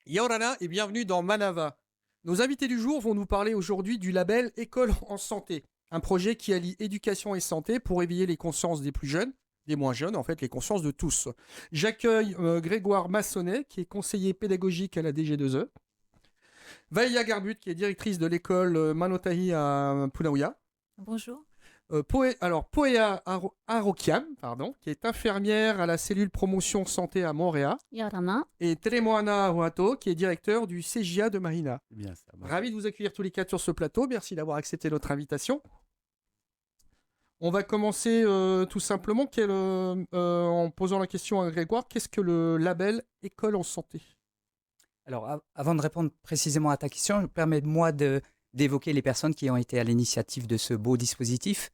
Yorana et bienvenue dans Manava. Nos invités du jour vont nous parler aujourd'hui du label École en santé, un projet qui allie éducation et santé pour éveiller les consciences des plus jeunes, des moins jeunes, en fait, les consciences de tous. J'accueille Grégoire Massonnet, qui est conseiller pédagogique à la DG2E, Vaïa Garbut, qui est directrice de l'école Manotahi à Punaouia. Bonjour. Poea Arokiam, qui est infirmière à la cellule promotion santé à Montréal. Yorana. Et Telemoana Huato, qui est directeur du CJA de Marina. Bien ça. Ravi de vous accueillir tous les quatre sur ce plateau. Merci d'avoir accepté notre invitation. On va commencer tout simplement en posant la question à Grégoire. Qu'est-ce que le label École en santé ? Alors, avant de répondre précisément à ta question, permets-moi d'évoquer les personnes qui ont été à l'initiative de ce beau dispositif.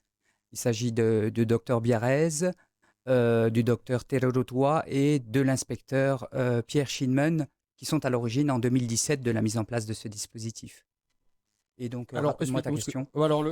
Il s'agit du docteur Biarrez, du docteur Tererotua et de l'inspecteur Pierre Schinman, qui sont à l'origine en 2017 de la mise en place de ce dispositif. Et donc, alors, rapide-moi ta question. Alors,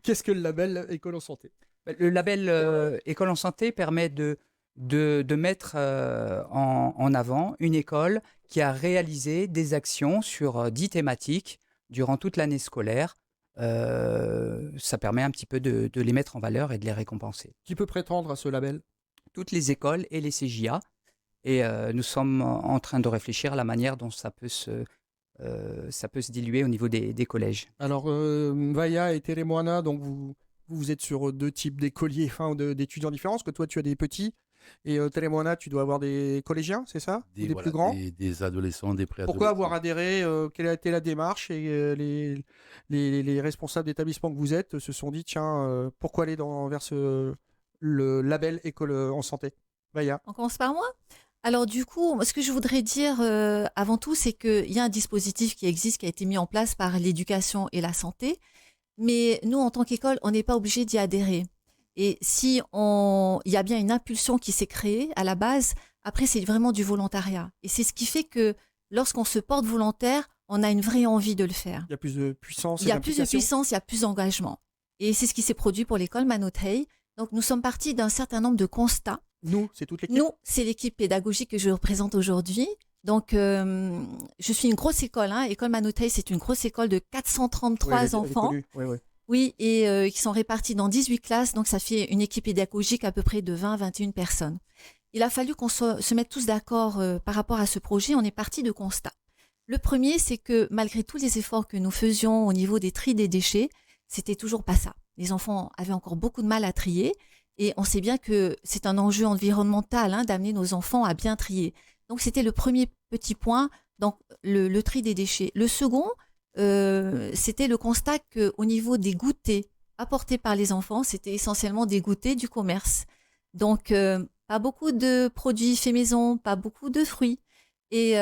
qu'est-ce que le label École en santé ? Le label École en santé permet de mettre en avant une école qui a réalisé des actions sur 10 thématiques durant toute l'année scolaire. Ça permet un petit peu de les mettre en valeur et de les récompenser. Qui peut prétendre à ce label ? Toutes les écoles et les CJA. Et nous sommes en train de réfléchir à la manière dont ça peut se diluer au niveau des collèges. Alors, Vaïa et Teremoana, donc vous êtes sur deux types d'écoliers, d'étudiants différents, parce que toi, tu as des petits, et Teremoana, tu dois avoir des collégiens, c'est ça ? Ou des plus grands ? Des adolescents, des préadolescents. Pourquoi avoir adhéré ? Quelle a été la démarche ? Et les responsables d'établissement que vous êtes se sont dit, tiens, pourquoi aller vers le label École en santé ? Vaïa. On commence par moi ? Alors du coup, ce que je voudrais dire avant tout, c'est qu'il y a un dispositif qui existe, qui a été mis en place par l'éducation et la santé. Mais nous, en tant qu'école, on n'est pas obligé d'y adhérer. Et il y a bien une impulsion qui s'est créée à la base, après c'est vraiment du volontariat. Et c'est ce qui fait que lorsqu'on se porte volontaire, on a une vraie envie de le faire. Il y a plus de puissance. Il y a plus de puissance, il y a plus d'engagement. Et c'est ce qui s'est produit pour l'école Manotahi. Donc nous sommes partis d'un certain nombre de constats. Nous, c'est toute l'équipe ? Nous, c'est l'équipe pédagogique que je représente aujourd'hui. Donc, je suis une grosse école. École Manotahi, c'est une grosse école de 433 enfants. Oui, et qui sont répartis dans 18 classes. Donc, ça fait une équipe pédagogique à peu près de 20 à 21 personnes. Il a fallu qu'on se mette tous d'accord par rapport à ce projet. On est parti de constats. Le premier, c'est que malgré tous les efforts que nous faisions au niveau des tri des déchets, c'était toujours pas ça. Les enfants avaient encore beaucoup de mal à trier. Et on sait bien que c'est un enjeu environnemental d'amener nos enfants à bien trier. Donc, c'était le premier petit point, donc le tri des déchets. Le second, c'était le constat qu'au niveau des goûters apportés par les enfants, c'était essentiellement des goûters du commerce. Donc, pas beaucoup de produits faits maison, pas beaucoup de fruits. Et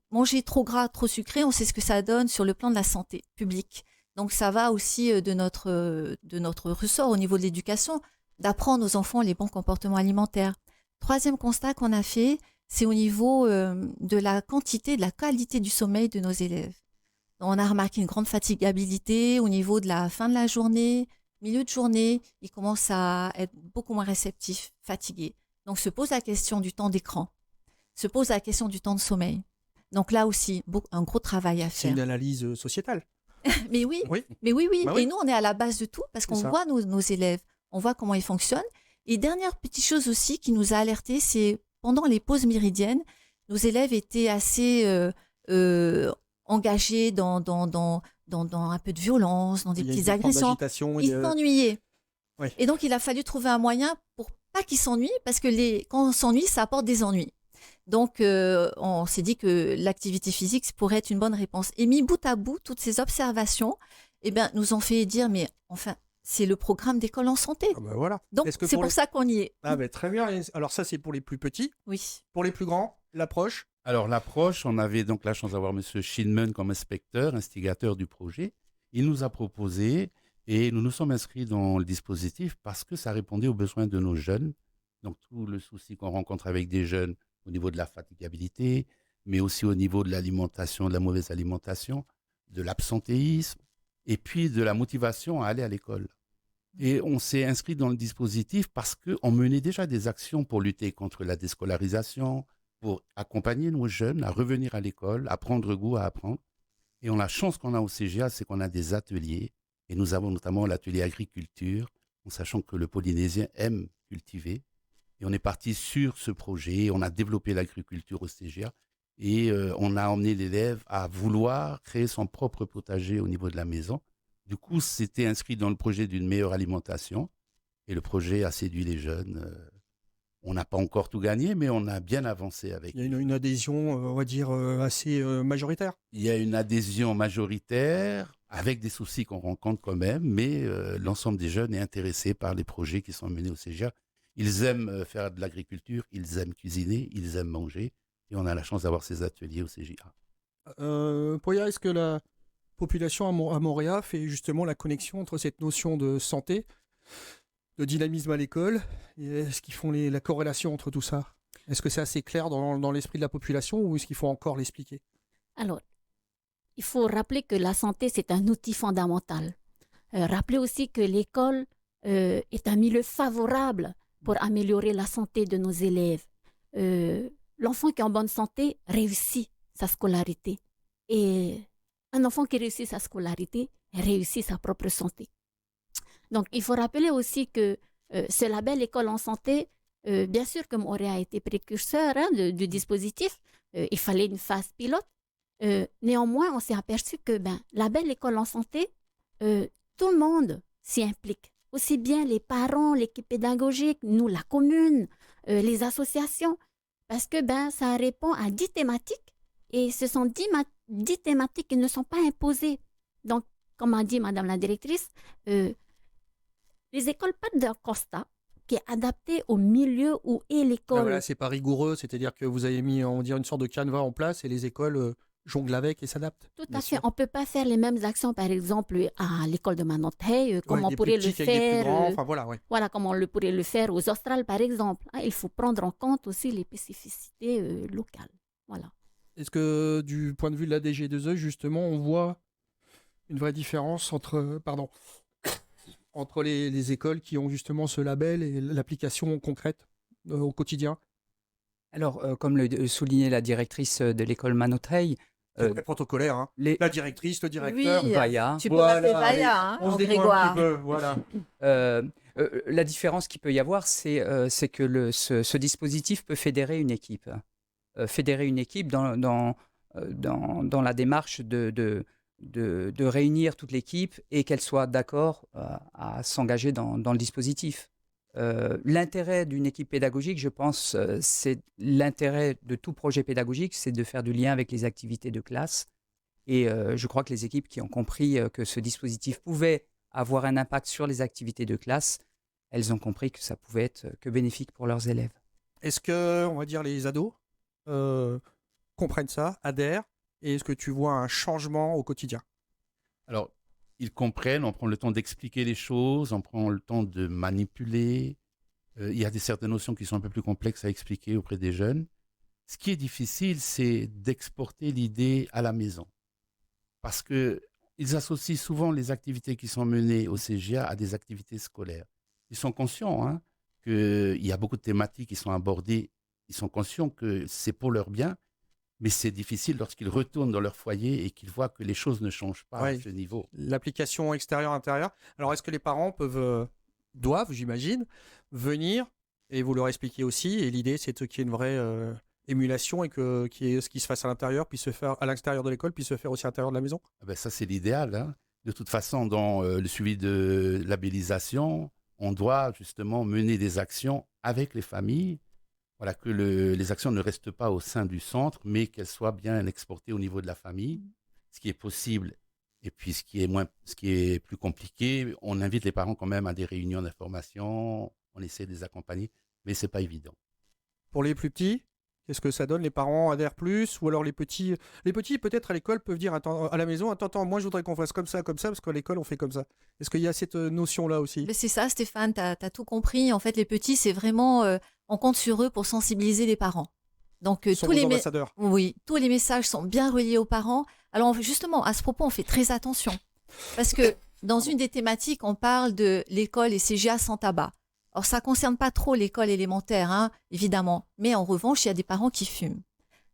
manger trop gras, trop sucré, on sait ce que ça donne sur le plan de la santé publique. Donc, ça va aussi de notre ressort au niveau de l'éducation, d'apprendre aux enfants les bons comportements alimentaires. Troisième constat qu'on a fait, c'est au niveau de la quantité, de la qualité du sommeil de nos élèves. On a remarqué une grande fatigabilité au niveau de la fin de la journée, milieu de journée, ils commencent à être beaucoup moins réceptifs, fatigués. Donc se pose la question du temps d'écran, se pose la question du temps de sommeil. Donc là aussi, un gros travail à faire. C'est une analyse sociétale. Mais oui. Oui. Mais oui. Bah oui. Et nous, on est à la base de tout parce qu'on voit nos élèves, on voit comment ils fonctionnent. Et dernière petite chose aussi qui nous a alertés, c'est pendant les pauses méridiennes, nos élèves étaient assez engagés dans un peu de violence, dans des petites agressions. Ils s'ennuyaient. Oui. Et donc, il a fallu trouver un moyen pour pas qu'ils s'ennuient, parce que quand on s'ennuie, ça apporte des ennuis. Donc, on s'est dit que l'activité physique pourrait être une bonne réponse. Et mis bout à bout, toutes ces observations, nous ont fait dire, mais enfin, c'est le programme d'école en santé. Ah bah voilà. Donc, c'est pour ça qu'on y est. Ah bah, très bien. Alors ça, c'est pour les plus petits. Oui. Pour les plus grands, l'approche. Alors l'approche, on avait donc la chance d'avoir M. Schinman comme inspecteur, instigateur du projet. Il nous a proposé, et nous nous sommes inscrits dans le dispositif parce que ça répondait aux besoins de nos jeunes Donc, tout le souci qu'on rencontre avec des jeunes au niveau de la fatigabilité, mais aussi au niveau de l'alimentation, de la mauvaise alimentation, de l'absentéisme, et puis de la motivation à aller à l'école. Et on s'est inscrit dans le dispositif parce qu'on menait déjà des actions pour lutter contre la déscolarisation, pour accompagner nos jeunes à revenir à l'école, à prendre goût à apprendre. Et on a la chance qu'on a au CGA, c'est qu'on a des ateliers. Et nous avons notamment l'atelier agriculture, en sachant que le Polynésien aime cultiver. Et on est parti sur ce projet, on a développé l'agriculture au CGA. Et on a emmené l'élève à vouloir créer son propre potager au niveau de la maison. Du coup, c'était inscrit dans le projet d'une meilleure alimentation. Et le projet a séduit les jeunes. On n'a pas encore tout gagné, mais on a bien avancé avec. Il y a une adhésion, on va dire, assez majoritaire. Il y a une adhésion majoritaire, avec des soucis qu'on rencontre quand même, mais l'ensemble des jeunes est intéressé par les projets qui sont menés au CGA. Ils aiment faire de l'agriculture, ils aiment cuisiner, ils aiment manger. Et on a la chance d'avoir ces ateliers au CGA. Poya, est-ce que la population à Montréal fait justement la connexion entre cette notion de santé, de dynamisme à l'école, et est-ce qu'ils font la corrélation entre tout ça? Est-ce que c'est assez clair dans l'esprit de la population ou est-ce qu'il faut encore l'expliquer? Alors, il faut rappeler que la santé, c'est un outil fondamental. Rappeler aussi que l'école est un milieu favorable pour améliorer la santé de nos élèves. L'enfant qui est en bonne santé réussit sa scolarité. Et un enfant qui réussit sa scolarité réussit sa propre santé. Donc, il faut rappeler aussi que ce label École en santé, bien sûr que Montréal a été précurseur du dispositif, il fallait une phase pilote. Néanmoins, on s'est aperçu que label École en santé, tout le monde s'y implique. Aussi bien les parents, l'équipe pédagogique, nous, la commune, les associations, parce que ça répond à 10 thématiques et ce sont 10 thématiques qui ne sont pas imposées. Donc, comme a dit Madame la directrice, les écoles partent d'un constat qui est adapté au milieu où est l'école. Voilà, c'est pas rigoureux, c'est-à-dire que vous avez mis, on va dire, une sorte de canevas en place et les écoles jonglent avec et s'adaptent. Tout à fait. On ne peut pas faire les mêmes actions, par exemple, à l'école de Manotay, comme on pourrait le faire. Voilà, comme on pourrait le faire aux Australes, par exemple. Il faut prendre en compte aussi les spécificités locales. Voilà. Est-ce que, du point de vue de la DG2E, justement, on voit une vraie différence entre les écoles qui ont justement ce label et l'application concrète au quotidien? Alors, comme le soulignait la directrice de l'école Manotay, c'est protocolaire, hein. La directrice, le directeur. Oui, Vaya. Tu peux l'appeler Vaya, on se Grégoire. un petit peu, voilà. La différence qu'il peut y avoir, c'est que ce dispositif peut fédérer une équipe. Fédérer une équipe dans la démarche de réunir toute l'équipe et qu'elle soit d'accord à s'engager dans le dispositif. L'intérêt d'une équipe pédagogique, je pense, c'est l'intérêt de tout projet pédagogique, c'est de faire du lien avec les activités de classe. Et je crois que les équipes qui ont compris que ce dispositif pouvait avoir un impact sur les activités de classe, elles ont compris que ça pouvait être que bénéfique pour leurs élèves. Est-ce que, on va dire, les ados comprennent ça, adhèrent, et est-ce que tu vois un changement au quotidien? Alors, ils comprennent, on prend le temps d'expliquer les choses, on prend le temps de manipuler. Il y a certaines notions qui sont un peu plus complexes à expliquer auprès des jeunes. Ce qui est difficile, c'est d'exporter l'idée à la maison. Parce qu'ils associent souvent les activités qui sont menées au CGA à des activités scolaires. Ils sont conscients qu'il y a beaucoup de thématiques qui sont abordées. Ils sont conscients que c'est pour leur bien. Mais c'est difficile lorsqu'ils retournent dans leur foyer et qu'ils voient que les choses ne changent pas à ce niveau. L'application extérieure-intérieure. Alors, est-ce que les parents doivent, j'imagine, venir et vous leur expliquer aussi? Et l'idée, c'est qu'il y ait une vraie émulation et que ce qui se fasse à l'intérieur puisse se faire à l'extérieur de l'école, puisse se faire aussi à l'intérieur de la maison? Ça, c'est l'idéal. De toute façon, dans le suivi de labellisation, on doit justement mener des actions avec les familles. Voilà, que les actions ne restent pas au sein du centre, mais qu'elles soient bien exportées au niveau de la famille, ce qui est possible. Et puis, ce qui est plus compliqué, on invite les parents quand même à des réunions d'information, on essaie de les accompagner, mais ce n'est pas évident. Pour les plus petits, qu'est-ce que ça donne? Les parents adhèrent plus? Ou alors les petits peut-être à l'école, peuvent dire à la maison, attends, moi je voudrais qu'on fasse comme ça, parce qu'à l'école on fait comme ça. Est-ce qu'il y a cette notion-là aussi? C'est ça, Stéphane, tu as tout compris. En fait, les petits, c'est vraiment on compte sur eux pour sensibiliser les parents. Donc, tous les messages sont bien reliés aux parents. Alors, justement, à ce propos, on fait très attention. Parce que dans une des thématiques, on parle de l'école et CGA sans tabac. Alors, ça ne concerne pas trop l'école élémentaire, hein, évidemment. Mais en revanche, il y a des parents qui fument.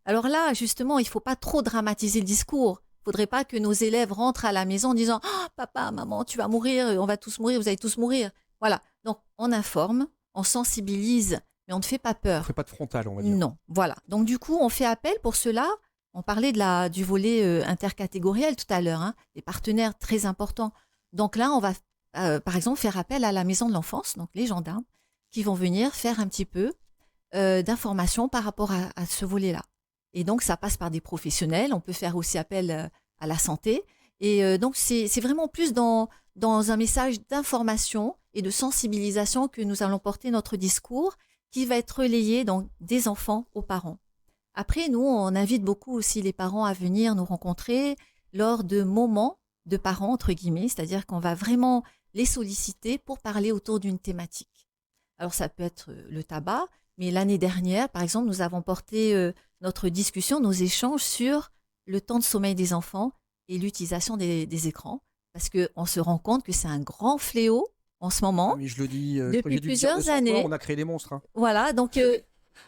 Alors là, justement, il ne faut pas trop dramatiser le discours. Il ne faudrait pas que nos élèves rentrent à la maison en disant « Ah, papa, maman, tu vas mourir, on va tous mourir, vous allez tous mourir. » Voilà. Donc, on informe, on sensibilise, mais on ne fait pas peur. On ne fait pas de frontal, on va dire. Non, voilà. Donc, du coup, on fait appel pour cela. On parlait du volet intercatégoriel tout à l'heure, hein, des partenaires très importants. Donc là, on va, par exemple, faire appel à la maison de l'enfance, donc les gendarmes, qui vont venir faire un petit peu d'informations par rapport à ce volet-là. Et donc, ça passe par des professionnels. On peut faire aussi appel à la santé. Et donc, c'est vraiment plus dans un message d'information et de sensibilisation que nous allons porter notre discours qui va être relayé donc, des enfants aux parents. Après, nous, on invite beaucoup aussi les parents à venir nous rencontrer lors de moments de parents, entre guillemets, c'est-à-dire qu'on va vraiment les solliciter pour parler autour d'une thématique. Alors, ça peut être le tabac, mais l'année dernière, par exemple, nous avons porté notre discussion, nos échanges sur le temps de sommeil des enfants et l'utilisation des écrans, parce qu'on se rend compte que c'est un grand fléau en ce moment. Mais je le dis, depuis plusieurs années. On a créé des monstres. Hein. Voilà, donc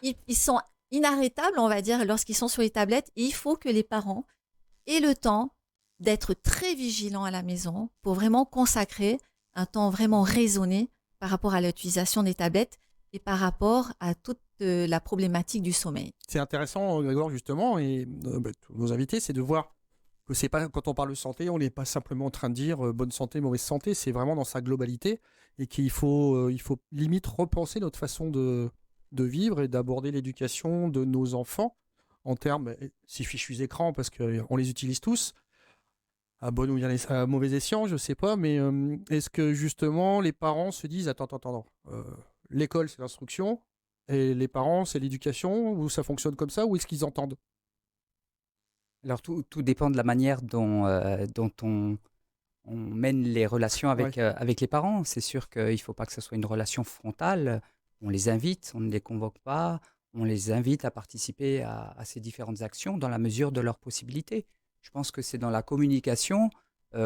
ils sont inarrêtables, on va dire, lorsqu'ils sont sur les tablettes. Et il faut que les parents aient le temps d'être très vigilants à la maison pour vraiment consacrer un temps vraiment raisonné par rapport à l'utilisation des tablettes et par rapport à toute la problématique du sommeil. C'est intéressant, Grégoire, justement, et tous nos invités, c'est de voir que c'est pas, quand on parle de santé, on n'est pas simplement en train de dire bonne santé, mauvaise santé, c'est vraiment dans sa globalité et qu'il faut, limite repenser notre façon de vivre et d'aborder l'éducation de nos enfants en termes, ces fichus écrans, parce qu'on les utilise tous, à bon ou à mauvais escient, je ne sais pas, mais est-ce que justement les parents se disent attends, l'école c'est l'instruction et les parents c'est l'éducation, ou ça fonctionne comme ça, ou est-ce qu'ils entendent? Alors tout dépend de la manière dont on mène les relations avec les parents. C'est sûr qu'il ne faut pas que ce soit une relation frontale. On les invite, on ne les convoque pas, on les invite à participer à ces différentes actions dans la mesure de leurs possibilités. Je pense que c'est dans la communication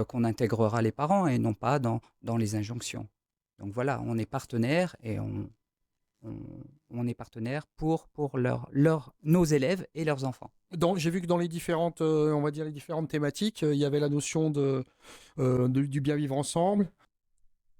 qu'on intégrera les parents et non pas dans les injonctions. Donc voilà, on est partenaire et on est partenaire pour nos élèves et leurs enfants. J'ai vu que dans les différentes, on va dire les différentes thématiques, il y avait la notion du bien vivre ensemble.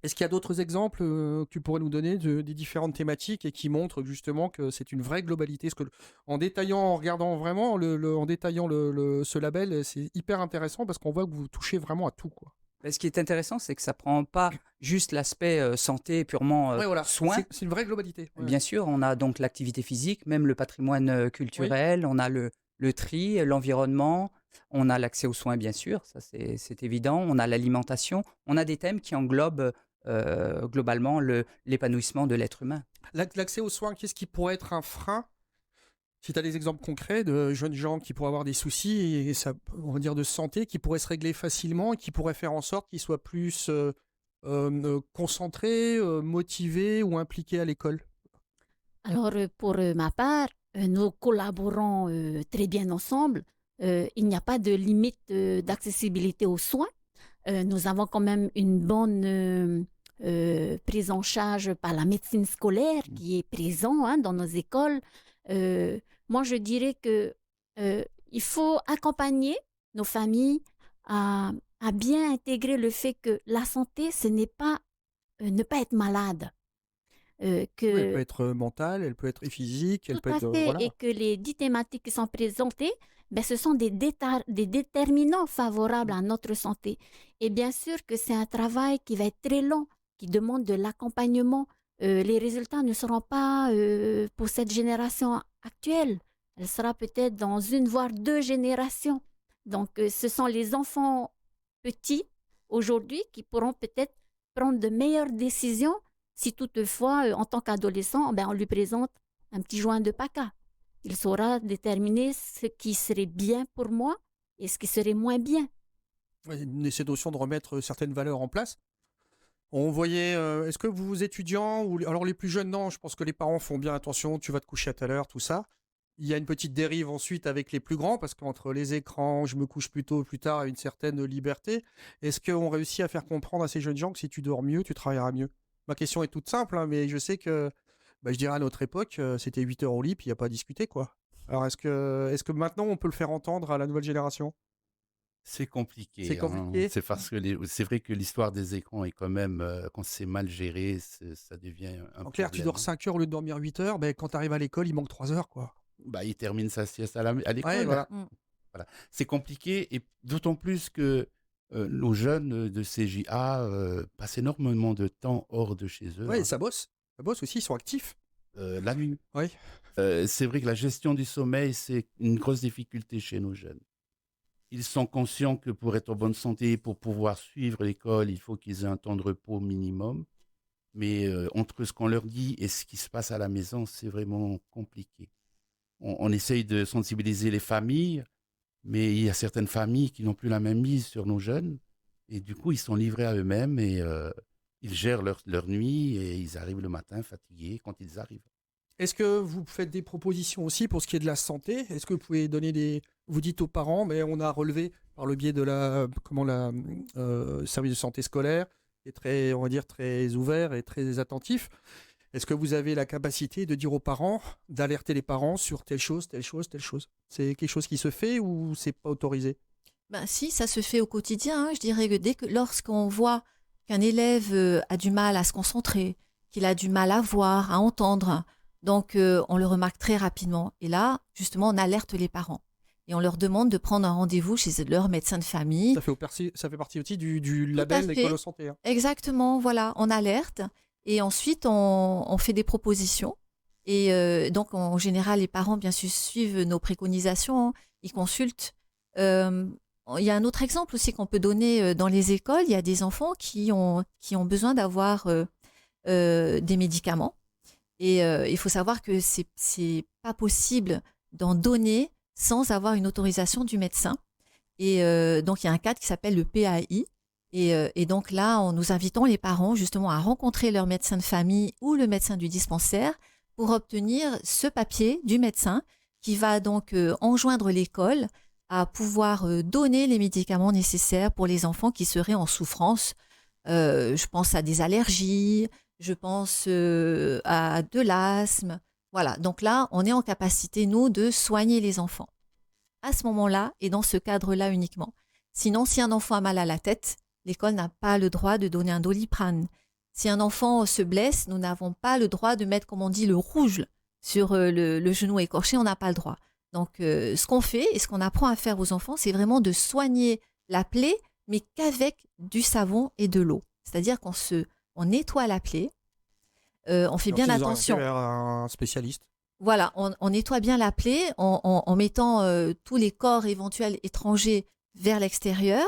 Est-ce qu'il y a d'autres exemples que tu pourrais nous donner des différentes thématiques et qui montrent justement que c'est une vraie globalité? Parce que en détaillant, en regardant vraiment, en détaillant ce label, c'est hyper intéressant parce qu'on voit que vous touchez vraiment à tout, quoi. Ce qui est intéressant, c'est que ça ne prend pas juste l'aspect santé purement soin. C'est une vraie globalité. Ouais. Bien sûr, on a donc l'activité physique, même le patrimoine culturel, on a le tri, l'environnement, on a l'accès aux soins, bien sûr, ça c'est évident, on a l'alimentation, on a des thèmes qui englobent globalement l'épanouissement de l'être humain. L'accès aux soins, qu'est-ce qui pourrait être un frein? Si tu as des exemples concrets de jeunes gens qui pourraient avoir des soucis, et ça, on va dire de santé, qui pourraient se régler facilement et qui pourraient faire en sorte qu'ils soient plus concentrés, motivés ou impliqués à l'école? Alors, pour ma part, nous collaborons très bien ensemble. Il n'y a pas de limite d'accessibilité aux soins. Nous avons quand même une bonne prise en charge par la médecine scolaire qui est présente dans nos écoles. Moi, je dirais qu'il faut accompagner nos familles à bien intégrer le fait que la santé, ce n'est pas ne pas être malade. Elle peut être mentale, elle peut être physique, elle peut être... Voilà. Et que les 10 thématiques qui sont présentées, ce sont des déterminants favorables à notre santé. Et bien sûr que c'est un travail qui va être très long, qui demande de l'accompagnement. Les résultats ne seront pas pour cette génération actuelle. Elle sera peut-être dans 1 voire 2 générations. Donc, ce sont les enfants petits aujourd'hui qui pourront peut-être prendre de meilleures décisions si toutefois, en tant qu'adolescent, on lui présente un petit joint de paca. Il saura déterminer ce qui serait bien pour moi et ce qui serait moins bien. Cette notion de remettre certaines valeurs en place. On voyait, est-ce que vous étudiants, alors les plus jeunes, non, je pense que les parents font bien attention, tu vas te coucher à telle heure, tout ça. Il y a une petite dérive ensuite avec les plus grands, parce qu'entre les écrans, je me couche plus tôt, plus tard, une certaine liberté. Est-ce qu'on réussit à faire comprendre à ces jeunes gens que si tu dors mieux, tu travailleras mieux? Ma question est toute simple, hein, mais je sais que, je dirais à notre époque, c'était 8 heures au lit, puis il n'y a pas à discuter, quoi. Alors est-ce que maintenant on peut le faire entendre à la nouvelle génération? C'est compliqué. C'est compliqué. C'est parce que c'est vrai que l'histoire des écrans est quand même, quand c'est mal géré, ça devient un En clair, tu problème. dors 5 heures au lieu de dormir 8 heures, quand tu arrives à l'école, il manque 3 heures, quoi. Bah, il termine sa sieste à Ouais, l'école. voilà. Voilà. C'est compliqué et d'autant plus que nos jeunes de CJA passent énormément de temps hors de chez eux, Ouais, ça bosse. Ça bosse aussi, ils sont actifs. la nuit. Oui. C'est vrai que la gestion du sommeil, c'est une grosse difficulté chez nos jeunes. Ils sont conscients que pour être en bonne santé, pour pouvoir suivre l'école, il faut qu'ils aient un temps de repos minimum. Mais entre ce qu'on leur dit et ce qui se passe à la maison, c'est vraiment compliqué. On essaye de sensibiliser les familles, mais il y a certaines familles qui n'ont plus la même mise sur nos jeunes. Et du coup, ils sont livrés à eux-mêmes et ils gèrent leur nuit et ils arrivent le matin fatigués quand ils arrivent. Est-ce que vous faites des propositions aussi pour ce qui est de la santé? Est-ce que vous pouvez donner vous dites aux parents, mais on a relevé par le biais de la service de santé scolaire, qui est très, on va dire, très ouvert et très attentif. Est-ce que vous avez la capacité de dire aux parents, d'alerter les parents sur telle chose, telle chose, telle chose? C'est quelque chose qui se fait ou c'est pas autorisé? Ben, si, ça se fait au quotidien. Je dirais que lorsqu'on voit qu'un élève a du mal à se concentrer, qu'il a du mal à voir, à entendre, donc on le remarque très rapidement. Et là, justement, on alerte les parents. Et on leur demande de prendre un rendez-vous chez leur médecin de famille. Ça fait partie aussi du label École en santé. Hein. Exactement, voilà, on alerte. Et ensuite, on fait des propositions. Et donc, en général, les parents, bien sûr, suivent nos préconisations. Ils consultent. Il y a un autre exemple aussi qu'on peut donner dans les écoles. Il y a des enfants qui ont besoin d'avoir des médicaments. Et il faut savoir que c'est pas possible d'en donner sans avoir une autorisation du médecin. Et donc, il y a un cadre qui s'appelle le PAI. Et donc là, nous invitons les parents justement à rencontrer leur médecin de famille ou le médecin du dispensaire pour obtenir ce papier du médecin qui va donc enjoindre l'école à pouvoir donner les médicaments nécessaires pour les enfants qui seraient en souffrance. Je pense à des allergies, je pense à de l'asthme. Voilà, donc là, on est en capacité, nous, de soigner les enfants. À ce moment-là, et dans ce cadre-là uniquement. Sinon, si un enfant a mal à la tête, l'école n'a pas le droit de donner un Doliprane. Si un enfant se blesse, nous n'avons pas le droit de mettre, comme on dit, le rouge sur le genou écorché, on n'a pas le droit. Donc, ce qu'on fait et ce qu'on apprend à faire aux enfants, c'est vraiment de soigner la plaie, mais qu'avec du savon et de l'eau. C'est-à-dire on nettoie la plaie, on fait bien attention. Vers un spécialiste. Voilà, on nettoie bien la plaie en mettant tous les corps éventuels étrangers vers l'extérieur.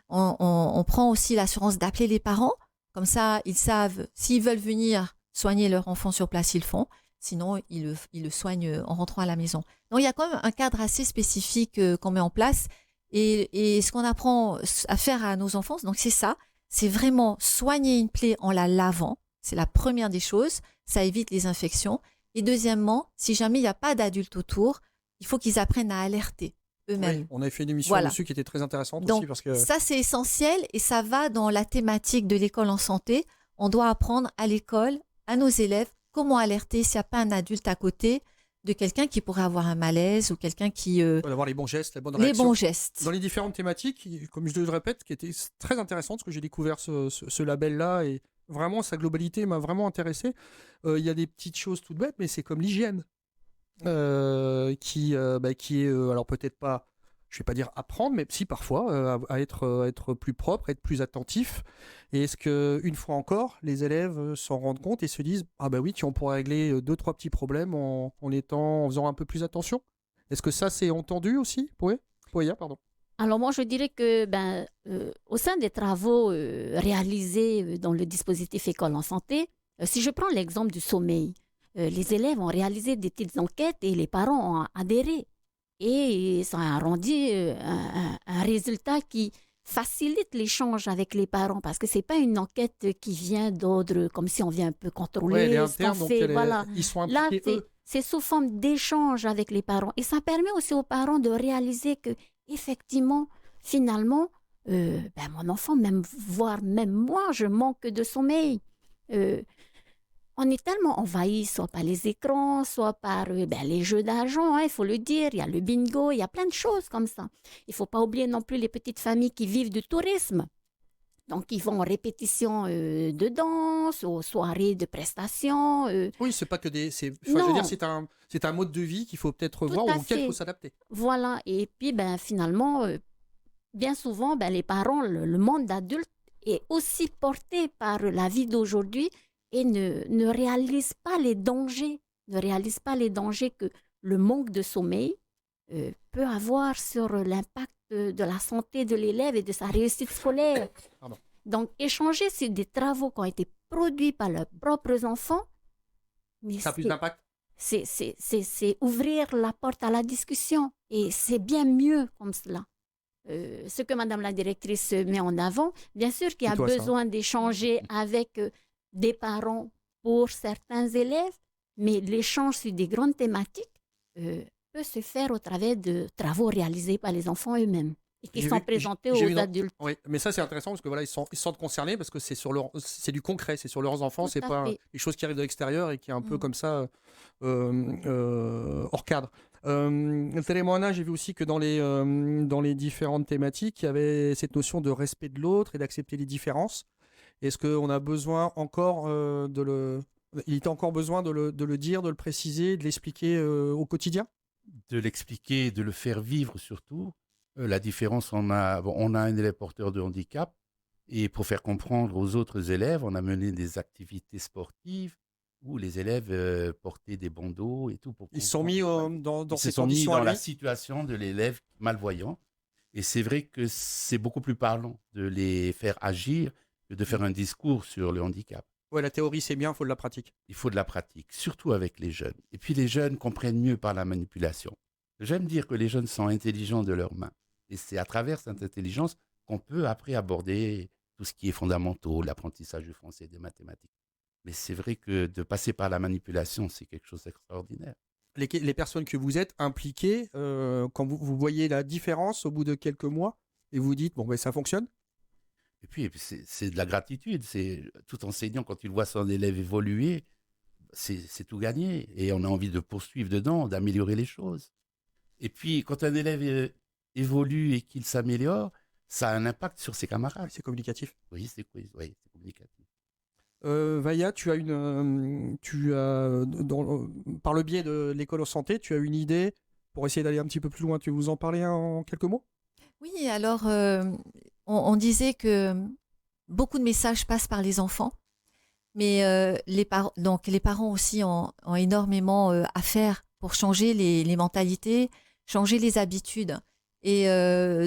On prend aussi l'assurance d'appeler les parents. Comme ça, ils savent, s'ils veulent venir soigner leur enfant sur place, ils le font. Sinon, ils le soignent en rentrant à la maison. Donc, il y a quand même un cadre assez spécifique qu'on met en place. Et ce qu'on apprend à faire à nos enfants, donc c'est ça, c'est vraiment soigner une plaie en la lavant. C'est la première des choses. Ça évite les infections. Et deuxièmement, si jamais il n'y a pas d'adulte autour, il faut qu'ils apprennent à alerter eux-mêmes. Oui, on avait fait une émission dessus qui était très intéressante donc, aussi. Parce que... ça, c'est essentiel et ça va dans la thématique de l'école en santé. On doit apprendre à l'école, à nos élèves, comment alerter s'il n'y a pas un adulte à côté de quelqu'un qui pourrait avoir un malaise ou quelqu'un qui... d'avoir les bons gestes, les bonnes réactions. Les bons gestes. Dans les différentes thématiques, comme je le répète, qui étaient très intéressantes, parce que j'ai découvert ce label-là et vraiment, sa globalité m'a vraiment intéressé. Il y a des petites choses toutes bêtes, mais c'est comme l'hygiène. Qui est, alors peut-être pas, je vais pas dire apprendre, mais si parfois, à être plus propre, être plus attentif. Et est-ce qu'une fois encore, les élèves s'en rendent compte et se disent « Ah bah oui, on pourrait régler 2-3 petits problèmes en faisant un peu plus attention ». Est-ce que ça, c'est entendu aussi, Pouya, pardon. Alors moi, je dirais que au sein des travaux réalisés dans le dispositif École en santé, si je prends l'exemple du sommeil, les élèves ont réalisé des petites enquêtes et les parents ont adhéré. Et ça a rendu un résultat qui facilite l'échange avec les parents parce que c'est pas une enquête qui vient d'ordre comme si on vient un peu contrôler elle est ce qu'on interne, fait. donc Voilà. ils sont Là, impliqués eux. c'est sous forme d'échange avec les parents et ça permet aussi aux parents de réaliser que effectivement, finalement, mon enfant, voire même moi, je manque de sommeil. On est tellement envahi, soit par les écrans, soit par les jeux d'argent, il faut le dire. Il y a le bingo, il y a plein de choses comme ça. Il ne faut pas oublier non plus les petites familles qui vivent du tourisme. Donc, ils vont en répétition de danse, aux soirées de prestations. Oui, c'est pas que des... je veux dire, c'est un mode de vie qu'il faut peut-être revoir ou auquel il faut s'adapter. Voilà. Et puis, finalement, bien souvent, les parents, le monde adulte est aussi porté par la vie d'aujourd'hui et ne réalisent pas les dangers, que le manque de sommeil peut avoir sur l'impact de la santé de l'élève et de sa réussite scolaire. Pardon. Donc, échanger sur des travaux qui ont été produits par leurs propres enfants, mais ça a plus d'impact. C'est ouvrir la porte à la discussion et c'est bien mieux comme cela. Ce que Madame la directrice met en avant, bien sûr qu'il y a besoin d'échanger avec des parents pour certains élèves, mais l'échange sur des grandes thématiques peut se faire au travers de travaux réalisés par les enfants eux-mêmes et qui sont présentés aux adultes. Oui, mais ça c'est intéressant parce que voilà, ils se sentent concernés parce que c'est du concret, c'est sur leurs enfants, c'est pas des choses qui arrivent de l'extérieur et qui est un peu comme ça hors cadre. Télémoignage, j'ai vu aussi que dans les différentes thématiques, il y avait cette notion de respect de l'autre et d'accepter les différences. Est-ce qu'on a besoin encore il était encore besoin de le dire, de le préciser, de l'expliquer au quotidien? De l'expliquer, de le faire vivre surtout. La différence, on a un élève porteur de handicap et pour faire comprendre aux autres élèves, on a mené des activités sportives où les élèves portaient des bandeaux et tout. Ils se sont mis dans ces conditions. Ils se sont mis dans la situation de l'élève malvoyant. Et c'est vrai que c'est beaucoup plus parlant de les faire agir que de faire un discours sur le handicap. Ouais, la théorie, c'est bien, il faut de la pratique. Il faut de la pratique, surtout avec les jeunes. Et puis les jeunes comprennent mieux par la manipulation. J'aime dire que les jeunes sont intelligents de leurs mains. Et c'est à travers cette intelligence qu'on peut après aborder tout ce qui est fondamental, l'apprentissage du français et des mathématiques. Mais c'est vrai que de passer par la manipulation, c'est quelque chose d'extraordinaire. Les personnes que vous êtes impliquées, quand vous voyez la différence au bout de quelques mois, et vous dites, ça fonctionne? Et puis c'est de la gratitude. C'est tout enseignant, quand il voit son élève évoluer, c'est tout gagné. Et on a envie de poursuivre dedans, d'améliorer les choses. Et puis, quand un élève évolue et qu'il s'améliore, ça a un impact sur ses camarades. C'est communicatif. Oui, c'est communicatif. Vaya, par le biais de l'école en santé, tu as une idée pour essayer d'aller un petit peu plus loin. Tu veux vous en parler en quelques mots? Oui, alors on disait que beaucoup de messages passent par les enfants, mais les parents aussi ont énormément à faire pour changer les mentalités, changer les habitudes. Et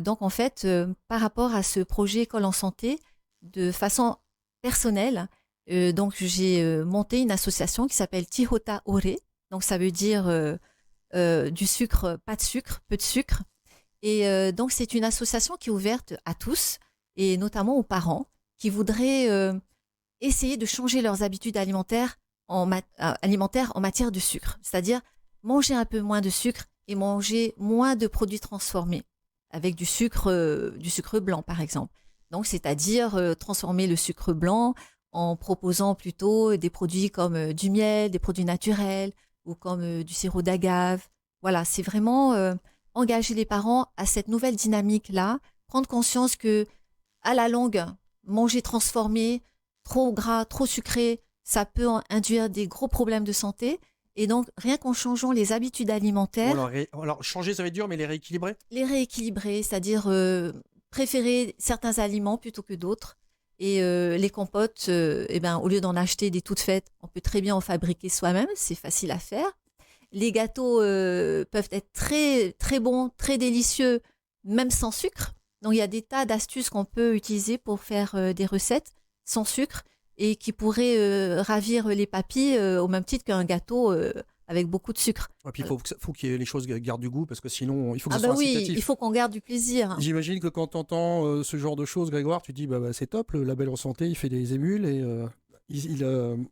donc en fait, par rapport à ce projet École en santé, de façon personnelle, donc j'ai monté une association qui s'appelle Tihota Ore. Donc ça veut dire du sucre, pas de sucre, peu de sucre. Et donc c'est une association qui est ouverte à tous et notamment aux parents qui voudraient essayer de changer leurs habitudes alimentaires en matière de sucre. C'est-à-dire manger un peu moins de sucre et manger moins de produits transformés avec du sucre blanc par exemple. Donc c'est-à-dire transformer le sucre blanc en proposant plutôt des produits comme du miel, des produits naturels ou comme du sirop d'agave. Voilà, c'est vraiment engager les parents à cette nouvelle dynamique-là, prendre conscience que à la longue, manger transformé, trop gras, trop sucré, ça peut induire des gros problèmes de santé. Et donc, rien qu'en changeant les habitudes alimentaires... Alors, changer, ça va être dur, mais les rééquilibrer? Les rééquilibrer, c'est-à-dire préférer certains aliments plutôt que d'autres. Et les compotes, au lieu d'en acheter des toutes faites, on peut très bien en fabriquer soi-même, c'est facile à faire. Les gâteaux peuvent être très, très bons, très délicieux, même sans sucre. Donc, il y a des tas d'astuces qu'on peut utiliser pour faire des recettes sans sucre et qui pourraient ravir les papilles au même titre qu'un gâteau avec beaucoup de sucre. Et puis il faut que les choses gardent du goût, parce que sinon, il faut que ça soit oui, incitatif. il faut qu'on garde du plaisir. J'imagine que quand tu entends ce genre de choses, Grégoire, tu te dis c'est top, le label en santé, il fait des émules et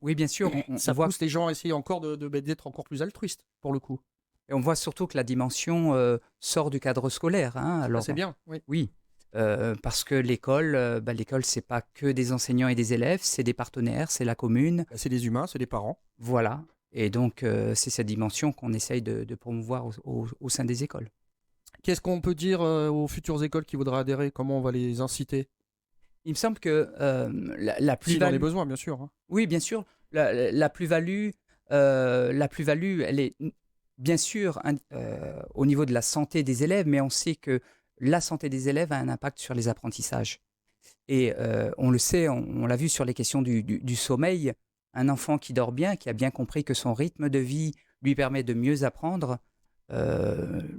oui, bien sûr. Ça pousse les gens à essayer encore d'être encore plus altruistes, pour le coup. Et on voit surtout que la dimension sort du cadre scolaire. Hein. Alors, c'est bien, oui. Oui, parce que l'école, c'est pas que des enseignants et des élèves, c'est des partenaires, c'est la commune. C'est des humains, c'est des parents. Voilà. Et donc, c'est cette dimension qu'on essaye de promouvoir au sein des écoles. Qu'est-ce qu'on peut dire aux futures écoles qui voudraient adhérer? Comment on va les inciter? Il me semble que la plus-value... S'il en a besoin, bien sûr. Hein. Oui, bien sûr. La plus-value, elle est bien sûr au niveau de la santé des élèves, mais on sait que la santé des élèves a un impact sur les apprentissages. Et on le sait, on l'a vu sur les questions du sommeil. Un enfant qui dort bien, qui a bien compris que son rythme de vie lui permet de mieux apprendre,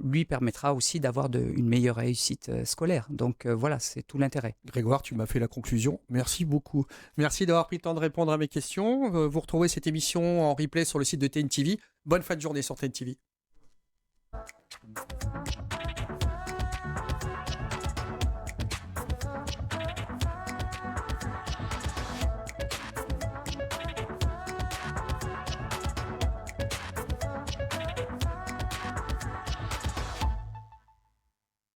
lui permettra aussi d'avoir une meilleure réussite scolaire. Donc voilà, c'est tout l'intérêt. Grégoire, tu m'as fait la conclusion. Merci beaucoup. Merci d'avoir pris le temps de répondre à mes questions. Vous retrouvez cette émission en replay sur le site de TNTV. Bonne fin de journée sur TNTV.